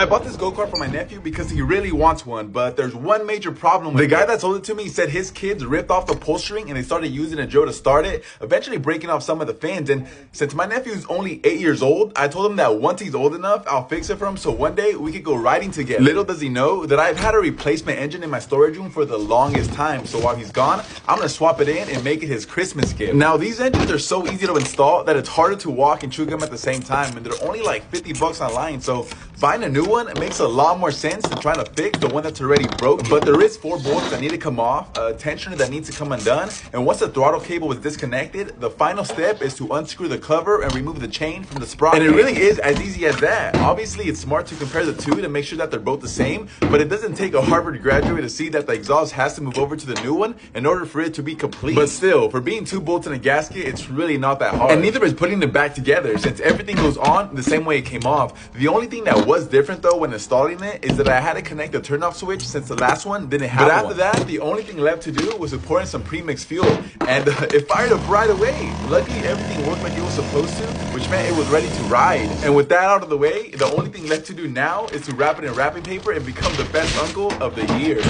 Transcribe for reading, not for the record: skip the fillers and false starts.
I bought this go-kart for my nephew because he really wants one, but there's one major problem with it. The guy that sold it to me said his kids ripped off the pull string and they started using a drill to start it, eventually breaking off some of the fans. And since my nephew's only 8 years old, I told him that once he's old enough, I'll fix it for him so one day we could go riding together. Little does he know that I've had a replacement engine in my storage room for the longest time, so while he's gone, I'm gonna swap it in and make it his Christmas gift. Now, these engines are so easy to install that it's harder to walk and chew gum at the same time, and they're only like 50 bucks online, so buying a new one makes a lot more sense than trying to fix the one that's already broke. But there is 4 bolts that need to come off, a tensioner that needs to come undone, and once the throttle cable is disconnected, the final step is to unscrew the cover and remove the chain from the sprocket. And it really is as easy as that. Obviously, it's smart to compare the two to make sure that they're both the same, but it doesn't take a Harvard graduate to see that the exhaust has to move over to the new one in order for it to be complete. But still, for being 2 bolts in a gasket, it's really not that hard. And neither is putting it back together, since everything goes on the same way it came off. The only thing that was different though when installing it is that I had to connect the turnoff switch since the last one didn't have one. But after that, the only thing left to do was to pour in some premixed fuel, and it fired up right away. Luckily, everything worked like it was supposed to, which meant it was ready to ride. And with that out of the way, the only thing left to do now is to wrap it in wrapping paper and become the best uncle of the year.